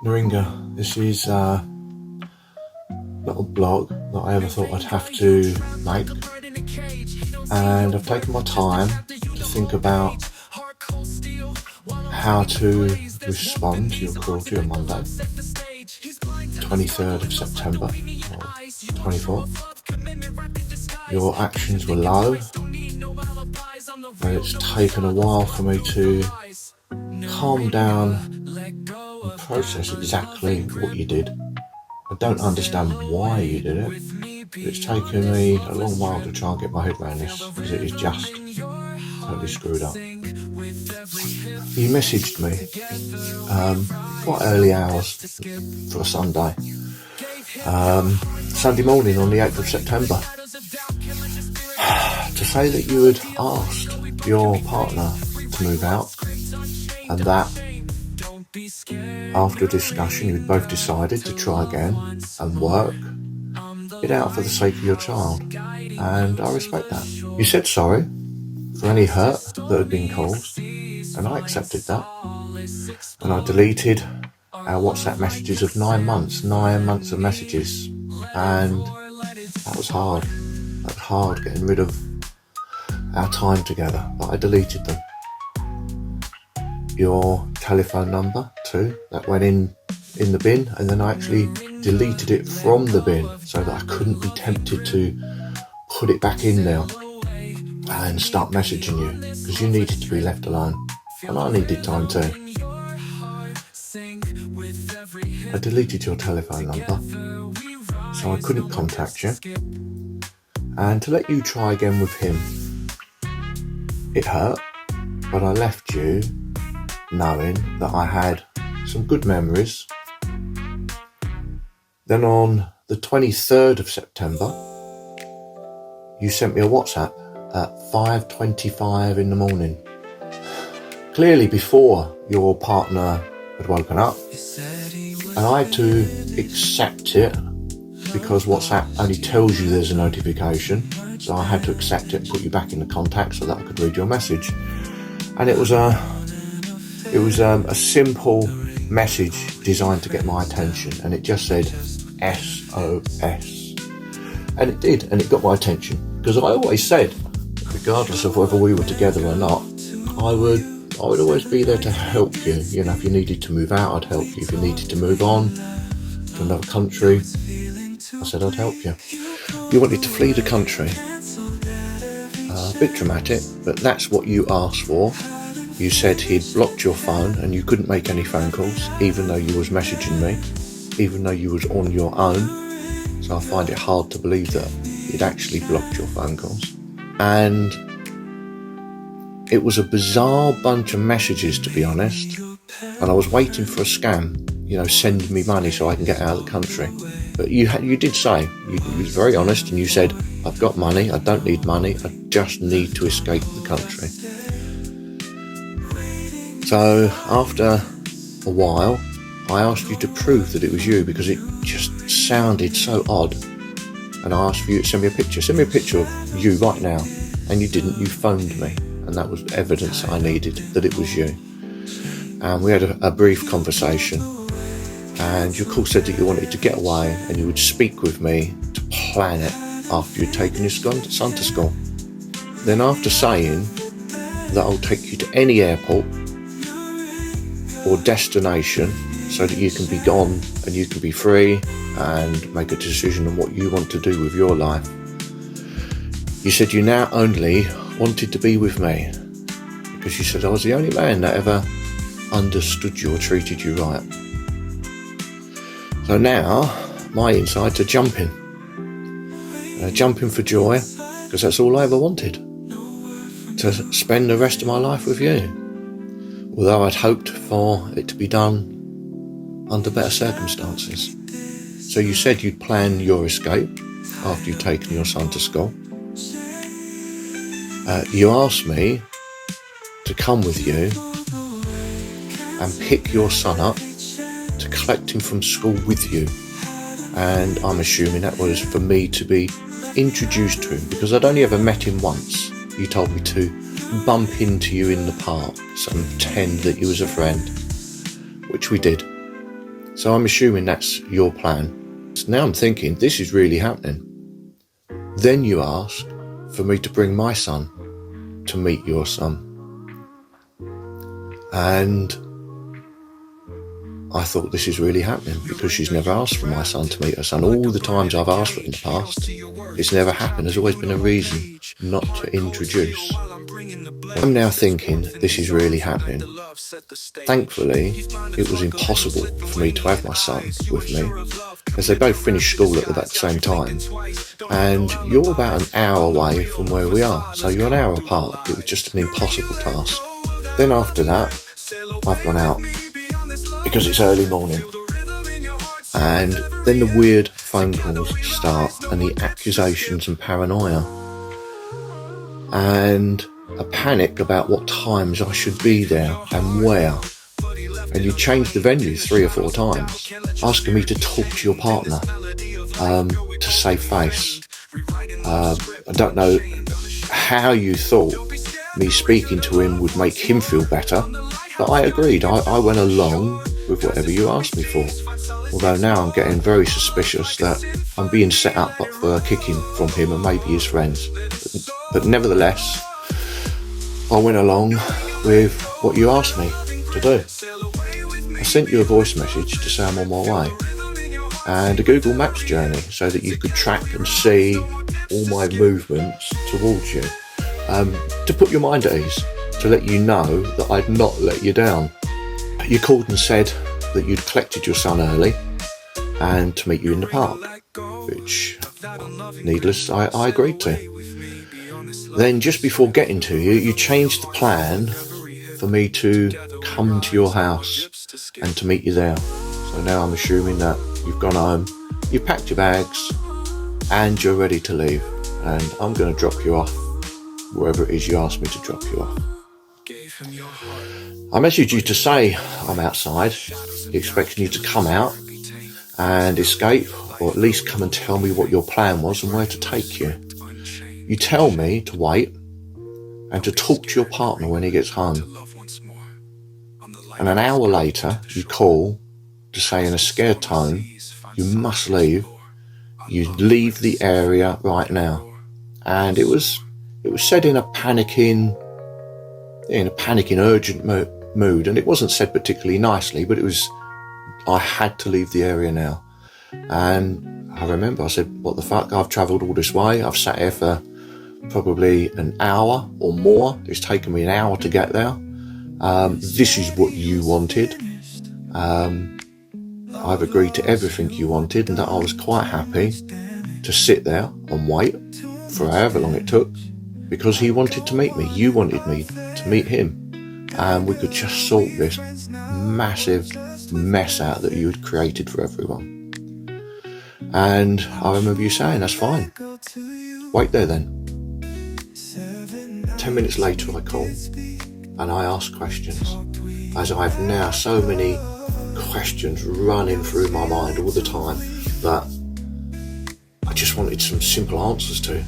Neringa, this is a little blog that I ever thought I'd have to make, and I've taken my time to think about how to respond to your cruelty on Monday, 23rd of September or 24th. Your actions were low, and it's taken a while for me to calm down and process exactly what you did. I don't understand why you did it, but it's taken me a long while to try and get my head around this, because it is just totally screwed up. You messaged me quite early hours for a Sunday morning on the 8th of September to say that you had asked your partner to move out, and that after a discussion you'd both decided to try again and work it out for the sake of your child, and I respect that. You said sorry for any hurt that had been caused, and I accepted that, and I deleted our WhatsApp messages of 9 months of messages, and that was hard. That was hard, getting rid of our time together, but I deleted them. Your telephone number too, that went in the bin, and then I actually deleted it from the bin so that I couldn't be tempted to put it back in there and start messaging you, because you needed to be left alone and I needed time too. I deleted your telephone number so I couldn't contact you, and to let you try again with him, it hurt, but I left you knowing that I had some good memories. Then on the 23rd of September, you sent me a WhatsApp at 5:25 in the morning, clearly before your partner had woken up, and I had to accept it because WhatsApp only tells you there's a notification, so I had to accept it and put you back in the contact so that I could read your message. And it was a simple message designed to get my attention, and it just said SOS, and it did, and it got my attention, because I always said, regardless of whether we were together or not, I would always be there to help you. You know, if you needed to move out, I'd help you. If you needed to move on to another country, I said I'd help you. You wanted to flee the country. A bit dramatic, but that's what you asked for. You said he'd blocked your phone and you couldn't make any phone calls, even though you was messaging me, even though you was on your own. So I find it hard to believe that he'd actually blocked your phone calls. And it was a bizarre bunch of messages, to be honest. And I was waiting for a scam, send me money so I can get out of the country. But you did say, you was very honest, and you said, I've got money, I don't need money, I just need to escape the country. So after a while, I asked you to prove that it was you, because it just sounded so odd. And I asked for you to send me a picture. Send me a picture of you right now. And you didn't, you phoned me. And that was evidence I needed that it was you. And we had a brief conversation. And you, of course, said that you wanted to get away and you would speak with me to plan it after you'd taken your son to school. Then after saying that I'll take you to any airport or destination so that you can be gone and you can be free and make a decision on what you want to do with your life, you said you now only wanted to be with me because you said I was the only man that ever understood you or treated you right. So now my insides are jumping. Jumping for joy, because that's all I ever wanted, to spend the rest of my life with you. Although I'd hoped for it to be done under better circumstances. So you said you'd plan your escape after you'd taken your son to school. You asked me to come with you and pick your son up, to collect him from school with you. And I'm assuming that was for me to be introduced to him, because I'd only ever met him once. You told me to bump into you in the park, so pretend that you was a friend, which we did. So I'm assuming that's your plan. So now I'm thinking, this is really happening. Then you ask for me to bring my son to meet your son. And I thought, this is really happening, because she's never asked for my son to meet her son. All the times I've asked for it in the past, it's never happened. There's always been a reason not to introduce. I'm now thinking, this is really happening. Thankfully, it was impossible for me to have my son with me, as they both finished school at the same time. And you're about an hour away from where we are, so you're an hour apart. It was just an impossible task. Then after that, I've gone out, because it's early morning. And then the weird phone calls start, and the accusations and paranoia. And a panic about what times I should be there and where. And you changed the venue 3 or 4 times, asking me to talk to your partner, to save face. I don't know how you thought me speaking to him would make him feel better, but I agreed. I went along with whatever you asked me for. Although now I'm getting very suspicious that I'm being set up for a kicking from him and maybe his friends. But nevertheless, I went along with what you asked me to do. I sent you a voice message to say I'm on my way, and a Google Maps journey so that you could track and see all my movements towards you, to put your mind at ease, to let you know that I'd not let you down. You called and said that you'd collected your son early and to meet you in the park, which, needless, I agreed to. Then just before getting to you, you changed the plan for me to come to your house and to meet you there. So now I'm assuming that you've gone home, you've packed your bags, and you're ready to leave. And I'm going to drop you off wherever it is you asked me to drop you off. I messaged you to say I'm outside, expecting you to come out and escape, or at least come and tell me what your plan was and where to take you. You tell me to wait and to talk to your partner when he gets home. And an hour later, you call to say in a scared tone, you must leave. You leave the area right now. And it was said in a panicking, urgent mood. And it wasn't said particularly nicely, but I had to leave the area now. And I remember I said, what the fuck? I've travelled all this way. I've sat here for probably an hour or more. It's taken me an hour to get there. This is what you wanted. I've agreed to everything you wanted, and that I was quite happy to sit there and wait for however long it took, because he wanted to meet me. You wanted me to meet him, and we could just sort this massive mess out that you had created for everyone. And I remember you saying, that's fine, wait there then. 10 minutes later I call and I ask questions, as I've now so many questions running through my mind all the time that I just wanted some simple answers to,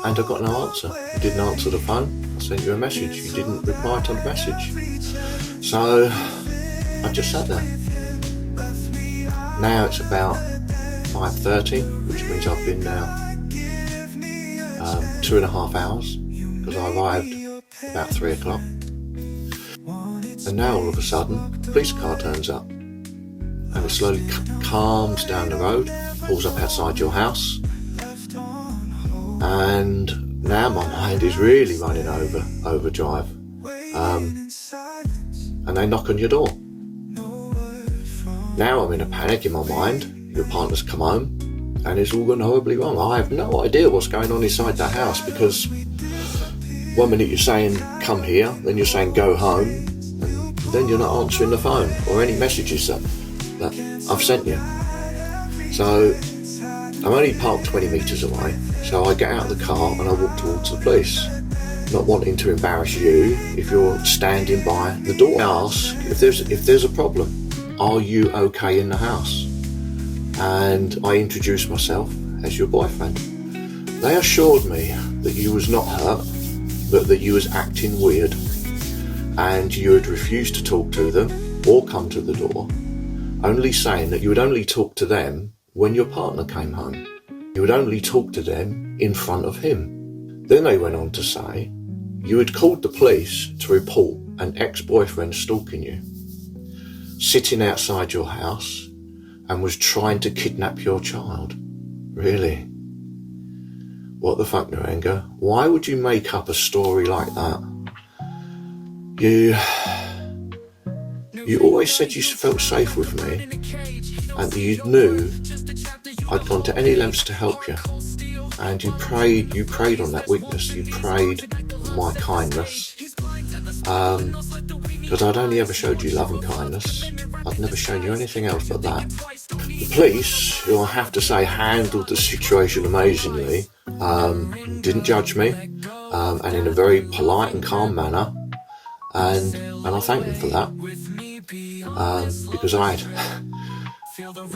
and I got no answer. You didn't answer the phone. I sent you a message, you didn't reply to the message. So I just sat there. Now it's about 5:30, which means I've been now 2.5 hours, because I arrived about 3 o'clock. And now all of a sudden, a police car turns up, and it slowly calms down the road, pulls up outside your house, and now my mind is really running overdrive. And they knock on your door. Now I'm in a panic in my mind. Your partner's come home, and it's all gone horribly wrong. I have no idea what's going on inside the house, because one minute you're saying come here, then you're saying go home, and then you're not answering the phone or any messages that I've sent you. So I'm only parked 20 metres away, so I get out of the car and I walk towards the police, not wanting to embarrass you if you're standing by the door. I ask if there's a problem. Are you okay in the house? And I introduced myself as your boyfriend. They assured me that you was not hurt, but that you was acting weird, and you had refused to talk to them or come to the door, only saying that you would only talk to them when your partner came home. You would only talk to them in front of him. Then they went on to say you had called the police to report an ex-boyfriend stalking you, sitting outside your house, and was trying to kidnap your child. Really? What the fuck, Neringa? Why would you make up a story like that? You always said you felt safe with me, and you knew I'd gone to any lengths to help you. And you preyed on that weakness. You preyed on my kindness. Because I'd only ever showed you love and kindness. I'd never shown you anything else but that. The police, who I have to say handled the situation amazingly, didn't judge me, and in a very polite and calm manner, and I thank them for that, because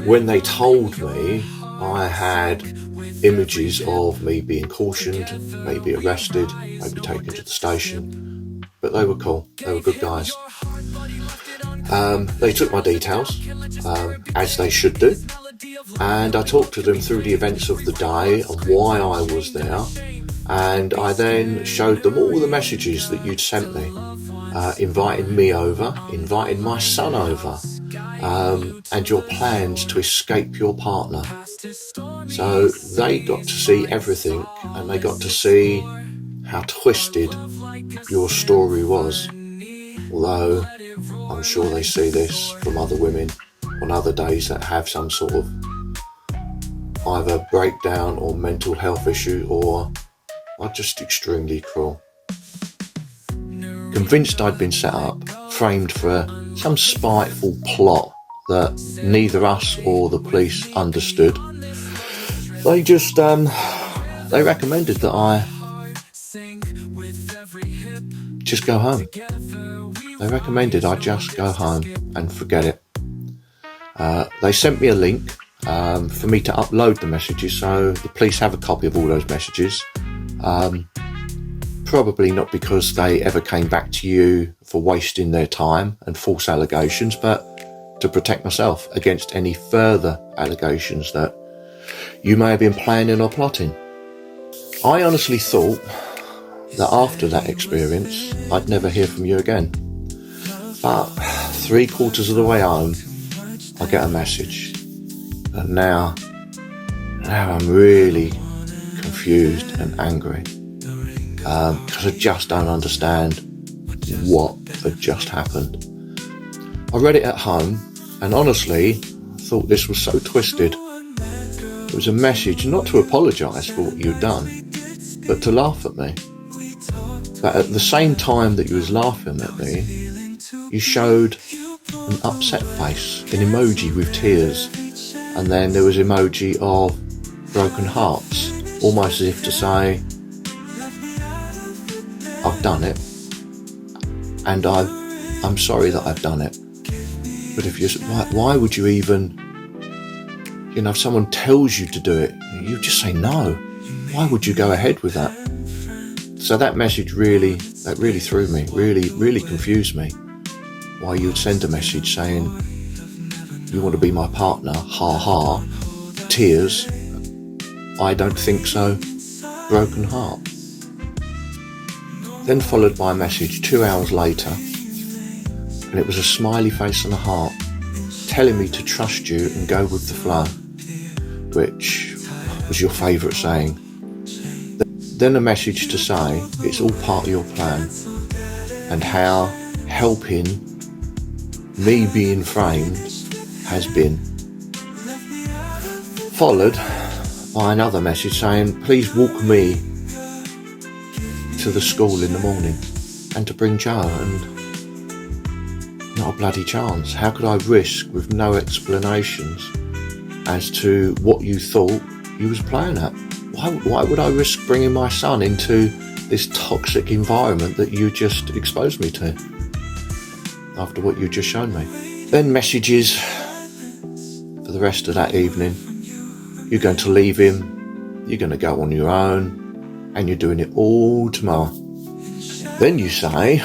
when they told me, I had images of me being cautioned, maybe arrested, maybe taken to the station, but they were cool, they were good guys. They took my details, as they should do, and I talked to them through the events of the day and why I was there, and I then showed them all the messages that you'd sent me, inviting me over, inviting my son over, and your plans to escape your partner. So they got to see everything, and they got to see how twisted your story was, although I'm sure they see this from other women on other days that have some sort of either breakdown or mental health issue, or are just extremely cruel. Convinced I'd been set up, framed for some spiteful plot that neither us or the police understood, they just they recommended that I just go home. They recommended I just go home and forget it. They sent me a link for me to upload the messages, so the police have a copy of all those messages. Probably not because they ever came back to you for wasting their time and false allegations, but to protect myself against any further allegations that you may have been planning or plotting. I honestly thought that after that experience, I'd never hear from you again. But 3/4 of the way home, I get a message. And now I'm really confused and angry. Because I just don't understand what had just happened. I read it at home, and honestly, thought this was so twisted. It was a message not to apologise for what you'd done, but to laugh at me. But at the same time that you was laughing at me, you showed an upset face, an emoji with tears, and then there was an emoji of broken hearts, almost as if to say, I've done it, and I'm sorry that I've done it. But why would you even, if someone tells you to do it, you just say no. Why would you go ahead with that? So that message really threw me, really confused me. Why you would send a message saying, you want to be my partner, ha ha, tears, I don't think so, broken heart. Then followed by a message 2 hours later, and it was a smiley face and a heart, telling me to trust you and go with the flow, which was your favourite saying. Then a message to say it's all part of your plan, and how helping me being framed has been. Followed by another message saying, please walk me to the school in the morning and to bring Joe, and not a bloody chance. How could I risk with no explanations as to what you thought you was playing at? Why would I risk bringing my son into this toxic environment that you just exposed me to after what you just shown me? Then messages for the rest of that evening. You're going to leave him, you're going to go on your own, and you're doing it all tomorrow. Then you say,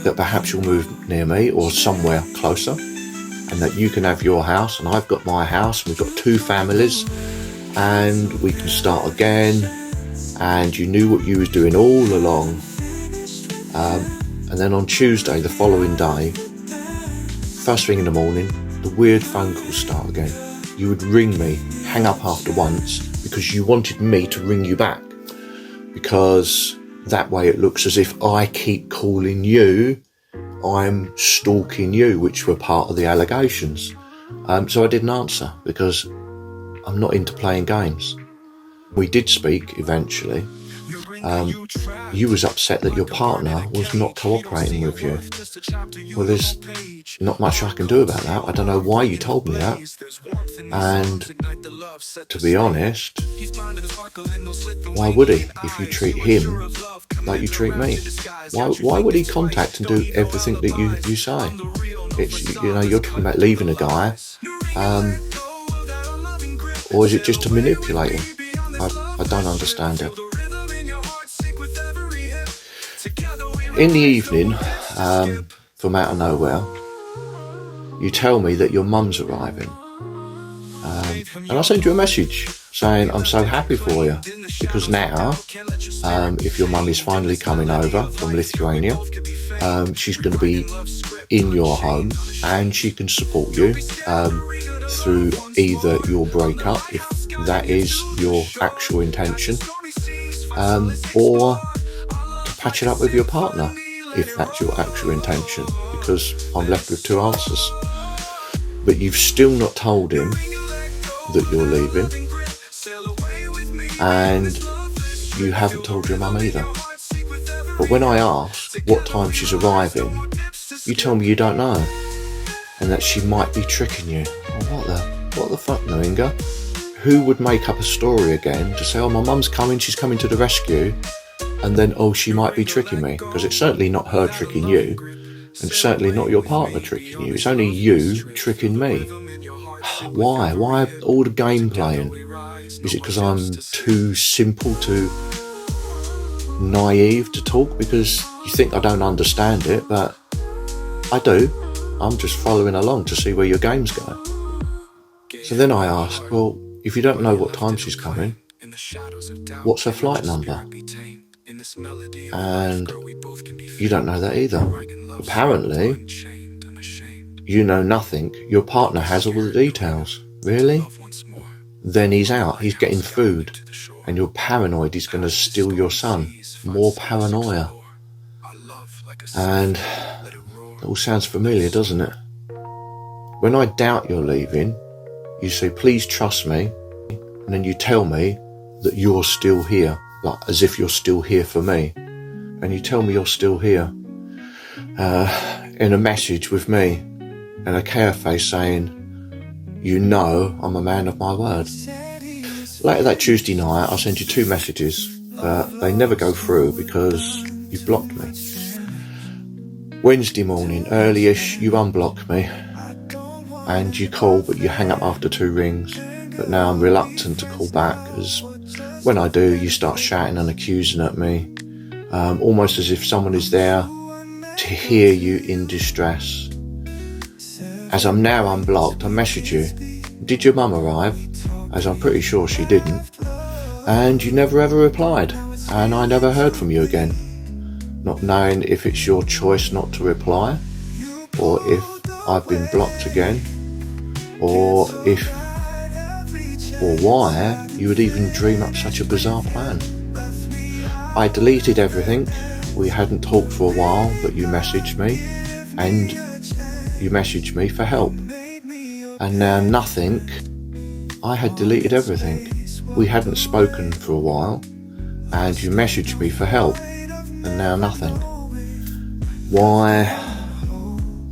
that perhaps you'll move near me or somewhere closer, and that you can have your house and I've got my house, and we've got two families, and we can start again, and you knew what you was doing all along. And then on Tuesday, the following day, first thing in the morning, the weird phone calls start again. You would ring me, hang up after once, because you wanted me to ring you back, because that way it looks as if I keep calling you, I'm stalking you, which were part of the allegations. So I didn't answer, because I'm not into playing games. We did speak eventually. You was upset that your partner was not cooperating with you. Well, there's not much I can do about that. I don't know why you told me that. And to be honest, why would he if you treat him like you treat me? Why would he contact and do everything that you say? It's, you're talking about leaving a guy, or is it just to manipulate him? I don't understand it. In the evening, from out of nowhere, you tell me that your mum's arriving. And I send you a message saying I'm so happy for you, because now, if your mum is finally coming over from Lithuania, she's going to be in your home and she can support you through either your breakup, if that is your actual intention, or to patch it up with your partner, if that's your actual intention, because I'm left with two answers. But you've still not told him that you're leaving, and you haven't told your mum either. But when I ask what time she's arriving, you tell me you don't know, and that she might be tricking you. Oh, what the fuck, Neringa? Who would make up a story again to say, oh, my mum's coming, she's coming to the rescue, and then, oh, she might be tricking me? Because it's certainly not her tricking you, and certainly not your partner tricking you. It's only you tricking me. Why? Why all the game playing? Is it because I'm too simple, too naive to talk? Because you think I don't understand it, but I do. I'm just following along to see where your game's going. So then I ask, well, if you don't know what time she's coming, what's her flight number? And you don't know that either. Apparently, you know nothing. Your partner has all the details. Really? Then he's out, he's getting food, and you're paranoid he's going to steal your son. More paranoia. And it all sounds familiar, doesn't it? When I doubt you're leaving, you say, please trust me, and then you tell me that you're still here, like as if you're still here for me. And you tell me you're still here in a message with me, and a care face saying, you know I'm a man of my word. Later that Tuesday night, I sent you two messages, but they never go through because you blocked me. Wednesday morning, early-ish, you unblock me, and you call, but you hang up after 2 rings. But now I'm reluctant to call back, as when I do, you start shouting and accusing at me, almost as if someone is there to hear you in distress. As I'm now unblocked, I message you, did your mum arrive? As I'm pretty sure she didn't. And you never ever replied, and I never heard from you again. Not knowing if it's your choice not to reply, or if I've been blocked again, or why you would even dream up such a bizarre plan. I deleted everything. We hadn't talked for a while, but you messaged me, and you messaged me for help. And now nothing. I had deleted everything. We hadn't spoken for a while, and you messaged me for help, and now nothing. Why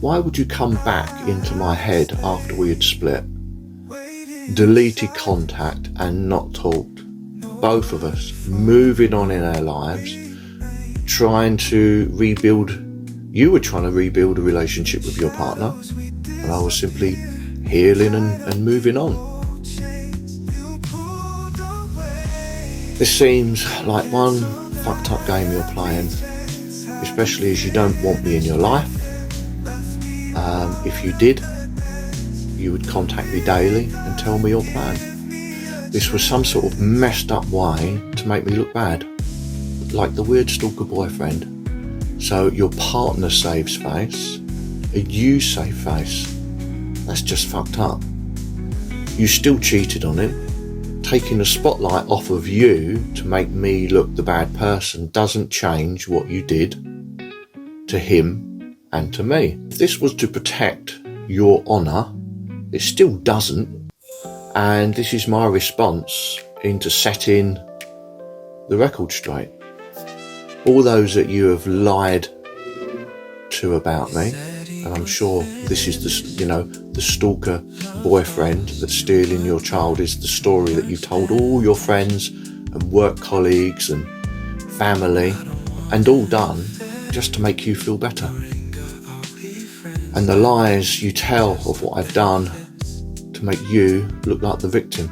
would you come back into my head after we had split? Deleted contact and not talked. Both of us moving on in our lives, trying to rebuild. You were trying to rebuild a relationship with your partner, and I was simply healing and moving on. This seems like one fucked up game you're playing, especially as you don't want me in your life. If you did, you would contact me daily and tell me your plan. This was some sort of messed up way to make me look bad, like the weird stalker boyfriend. So your partner saves face, and you save face. That's just fucked up. You still cheated on him. Taking the spotlight off of you to make me look the bad person doesn't change what you did to him and to me. If this was to protect your honour, it still doesn't. And this is my response into setting the record straight. All those that you have lied to about me, and I'm sure this is the stalker boyfriend that's stealing your child, is the story that you've told all your friends and work colleagues and family, and all done just to make you feel better. And the lies you tell of what I've done to make you look like the victim.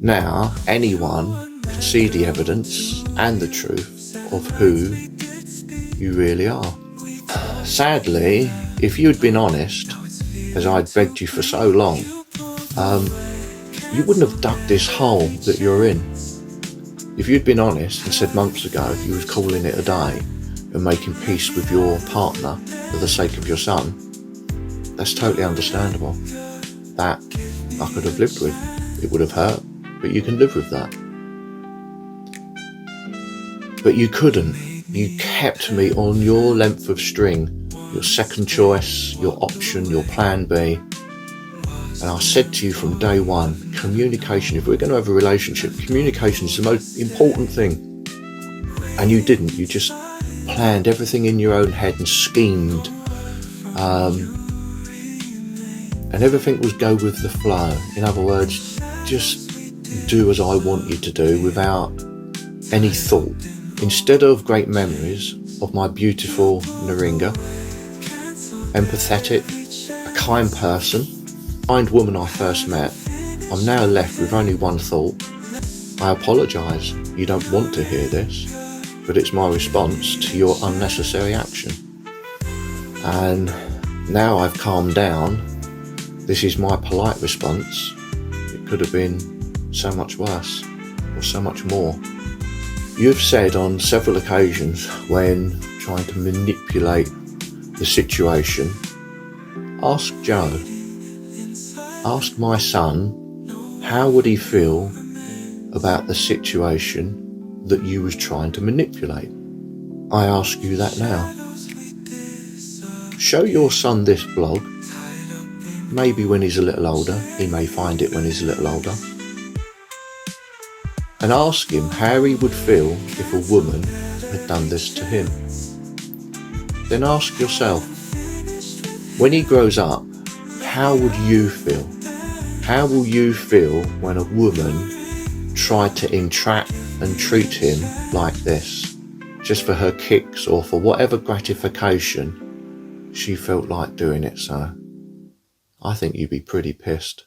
Now, anyone can see the evidence and the truth of who you really are. Sadly, if you had been honest, as I'd begged you for so long, you wouldn't have dug this hole that you're in. If you'd been honest and said months ago you was calling it a day and making peace with your partner for the sake of your son, that's totally understandable. That I could have lived with. It would have hurt, but you can live with that. But you couldn't. You kept me on your length of string, your second choice, your option, your plan B. And I said to you from day one, communication, if we're going to have a relationship, communication is the most important thing. And you didn't. You just planned everything in your own head and schemed. And everything was go with the flow. In other words, just do as I want you to do without any thought. Instead of great memories of my beautiful Neringa, empathetic, a kind person, kind woman I first met, I'm now left with only one thought. I apologise, you don't want to hear this, but it's my response to your unnecessary action. And now I've calmed down, this is my polite response. It could have been so much worse, or so much more. You've said on several occasions when trying to manipulate the situation, ask Joe, ask my son, how would he feel about the situation that you was trying to manipulate? I ask you that now. Show your son this blog, maybe when he's a little older, he may find it when he's a little older, and ask him how he would feel if a woman had done this to him. Then ask yourself, when he grows up, how would you feel? How will you feel when a woman tried to entrap and treat him like this, just for her kicks or for whatever gratification she felt like doing it? So I think you'd be pretty pissed.